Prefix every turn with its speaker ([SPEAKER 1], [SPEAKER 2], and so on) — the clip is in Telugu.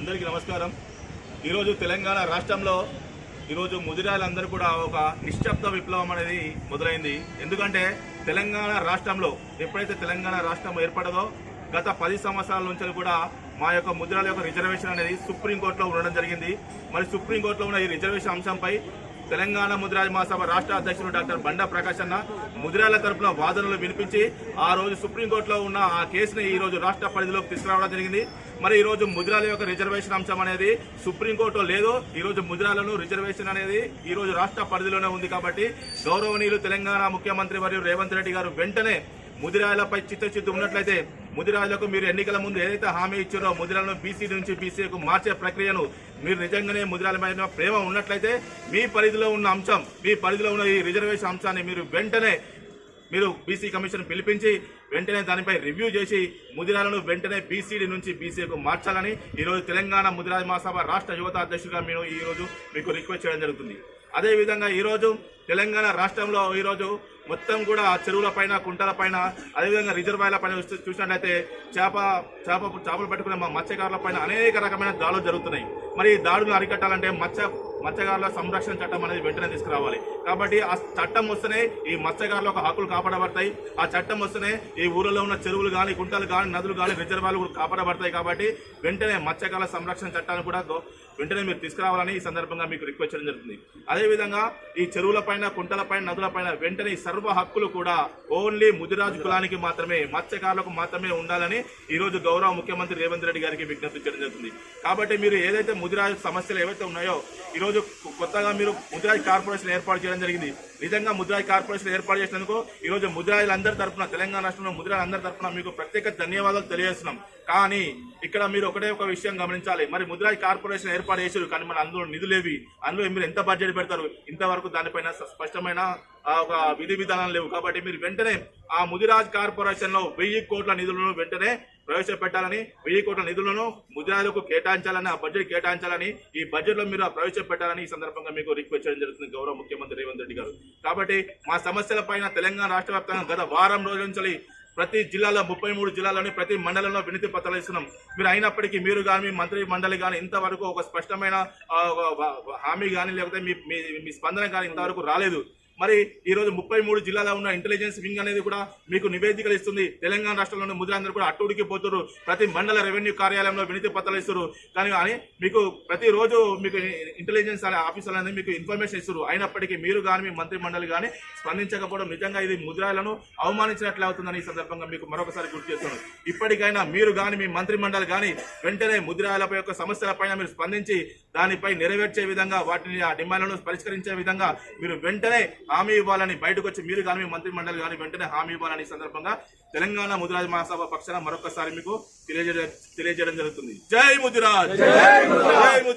[SPEAKER 1] అందరికీ నమస్కారం। ఈరోజు తెలంగాణ రాష్ట్రంలో ఈరోజు ముదిరాలందరూ కూడా ఒక నిశ్శబ్ద విప్లవం అనేది మొదలైంది। ఎందుకంటే తెలంగాణ రాష్ట్రంలో ఎప్పుడైతే తెలంగాణ రాష్ట్రం ఏర్పడదో గత 10 సంవత్సరాల నుంచి కూడా మా యొక్క ముదిరాల యొక్క రిజర్వేషన్ అనేది సుప్రీంకోర్టులో ఉండడం జరిగింది। మరి సుప్రీంకోర్టులో ఉన్న ఈ రిజర్వేషన్ అంశంపై తెలంగాణ ముదిరాజ్ మహాసభ రాష్ట్ర అధ్యక్షుడు డాక్టర్ బండా ప్రకాష్ అన్న ముదిరాల తరపున వాదనలు వినిపించి ఆ రోజు సుప్రీంకోర్టులో ఉన్న ఆ కేసుని ఈ రోజు రాష్ట్ర పరిధిలోకి తీసుకురావడం జరిగింది। మరి ఈ రోజు ముదిరాల యొక్క రిజర్వేషన్ అంశం అనేది సుప్రీంకోర్టులో లేదు, ఈ రోజు ముదిరాలను రిజర్వేషన్ అనేది ఈ రోజు రాష్ట్ర పరిధిలోనే ఉంది। కాబట్టి గౌరవనీయులు తెలంగాణ ముఖ్యమంత్రి వర్యులు రేవంత్ రెడ్డి గారు వెంటనే ముదిరాలపై చిత్తశుద్ధి ఉన్నట్లయితే ముదిరాలకు మీరు ఎన్నికల ముందు ఏదైతే హామీ ఇచ్చారో ముదిరాలను బీసీ నుంచి బీసీకు మార్చే ప్రక్రియను మీరు నిజంగానే ముదిరాల ప్రేమ ఉన్నట్లయితే మీ పరిధిలో ఉన్న అంశం, మీ పరిధిలో ఉన్న ఈ రిజర్వేషన్ అంశాన్ని మీరు వెంటనే బీసీ కమిషన్ పిలిపించి వెంటనే దానిపై రివ్యూ చేసి ముదిరాలను వెంటనే బీసీడీ నుంచి బీసీకు మార్చాలని ఈరోజు తెలంగాణ ముదిరాజ్ మహాసభ రాష్ట్ర యువత అధ్యక్షుడిగా మేము ఈరోజు మీకు రిక్వెస్ట్ చేయడం జరుగుతుంది। అదేవిధంగా ఈరోజు తెలంగాణ రాష్ట్రంలో ఈరోజు మొత్తం కూడా చెరువుల పైన కుంటల పైన అదేవిధంగా రిజర్వాయర్ల పైన చూసినట్లయితే చేపలు పట్టుకునే మా మత్స్యకారుల పైన అనేక రకమైన దాడులు జరుగుతున్నాయి। మరి ఈ దాడులను అరికట్టాలంటే మత్స్యకారుల సంరక్షణ చట్టం అనేది వెంటనే తీసుకురావాలి। కాబట్టి ఆ చట్టం వస్తేనే ఈ మత్స్యకారుల హక్కులు కాపాడబడతాయి, ఆ చట్టం వస్తేనే ఈ ఊరిలో ఉన్న చెరువులు కానీ కుంటలు కానీ నదులు కానీ రిజర్వాయర్లు కూడా కాపాడబడతాయి। కాబట్టి వెంటనే మత్స్యకారుల సంరక్షణ చట్టాన్ని కూడా వెంటనే మీరు తీసుకురావాలని ఈ సందర్భంగా మీకు రిక్వెస్ట్ చేయడం జరుగుతుంది। అదేవిధంగా ఈ చెరువుల పైన కుంటల పైన నదుల పైన వెంటనే సర్వ హక్కులు కూడా ఓన్లీ ముదిరాజు కులానికి మాత్రమే, మత్స్యకారులకు మాత్రమే ఉండాలని ఈరోజు గౌరవ ముఖ్యమంత్రి రేవంత్ రెడ్డి గారికి విజ్ఞప్తి చేయడం జరుగుతుంది। కాబట్టి మీరు ఏదైతే ముదిరాజు సమస్యలు ఏవైతే ఉన్నాయో ఈరోజు కొత్తగా మీరు ముదిరాజ్ కార్పొరేషన్ ఏర్పాటు చేయడం జరిగింది। నిజంగా ముదిరాజ్ కార్పొరేషన్ ఏర్పాటు చేసినందుకు ఈరోజు ముదిరాజులందరి తరఫున తెలంగాణ రాష్ట్రంలో ముదిరాజులందరి తరఫున మీకు ప్రత్యేక ధన్యవాదాలు తెలియజేస్తున్నాం। కానీ ఇక్కడ మీరు ఒక విషయం గమనించాలి, మరి ముదిరాజ్ కార్పొరేషన్ ఏర్పాటు చేశారు కానీ మన అందులో నిధులేవి, అందులో మీరు ఎంత బడ్జెట్ పెడతారు, ఇంతవరకు దానిపైన స్పష్టమైన ఒక విధి విధానాలు లేవు। కాబట్టి మీరు వెంటనే ఆ ముదిరాజ్ కార్పొరేషన్ లో 1000 కోట్ల నిధులను వెంటనే ప్రవేశపెట్టాలని, 1000 కోట్ల నిధులను ముదిరాజులకు కేటాయించాలని, ఆ బడ్జెట్ కేటాయించాలని, ఈ బడ్జెట్ లో మీరు ప్రవేశపెట్టాలని ఈ సందర్భంగా మీకు రిక్వెస్ట్ చేయడం జరుగుతుంది గౌరవ ముఖ్యమంత్రి రేవంత్ రెడ్డి గారు। కాబట్టి మా సమస్యల పైన తెలంగాణ రాష్ట్ర వ్యాప్తంగా గత వారం రోజుల నుంచి ప్రతి జిల్లాలో 33 జిల్లాలోని ప్రతి మండలంలో వినతి పత్రాలు ఇస్తున్నాం। మీరు అయినప్పటికీ మీరు కానీ మీ మంత్రి మండలి కానీ ఇంతవరకు ఒక స్పష్టమైన హామీ కానీ లేకపోతే మీ స్పందన కానీ ఇంతవరకు రాలేదు। మరి ఈ రోజు 33 జిల్లాలో ఉన్న ఇంటెలిజెన్స్ వింగ్ అనేది కూడా మీకు నివేదికలు ఇస్తుంది। తెలంగాణ రాష్ట్రంలోని ముదిరాందరూ కూడా అట్టుడికి పోతున్నారు, ప్రతి మండల రెవెన్యూ కార్యాలయంలో వినతి పత్రాలు ఇస్తారు, కానీ మీకు ప్రతిరోజు మీకు ఇంటెలిజెన్స్ ఆఫీసర్లు అనేది మీకు ఇన్ఫర్మేషన్ ఇస్తారు। అయినప్పటికీ మీరు కానీ మీ మంత్రి మండలి కానీ స్పందించకపోవడం నిజంగా ఇది ముదిరాలను అవమానించినట్లు అవుతుందని ఈ సందర్భంగా మీకు మరొకసారి గుర్తు చేస్తున్నాను। ఇప్పటికైనా మీరు కానీ మీ మంత్రి మండలి కానీ వెంటనే ముదిరాలపై యొక్క సమస్యలపైన మీరు స్పందించి దానిపై నెరవేర్చే విధంగా వాటిని ఆ డిమాండ్లను పరిష్కరించే విధంగా మీరు వెంటనే హామీ ఇవ్వాలని, బయటకు వచ్చి మీరు కానీ మీ మంత్రి మండలి కానీ వెంటనే హామీ ఇవ్వాలని సందర్భంగా తెలంగాణ ముదిరాజ్ మహాసభ పక్షాన మరొకసారి మీకు తెలియజేయడం జరుగుతుంది। జై ముదిరాజ్।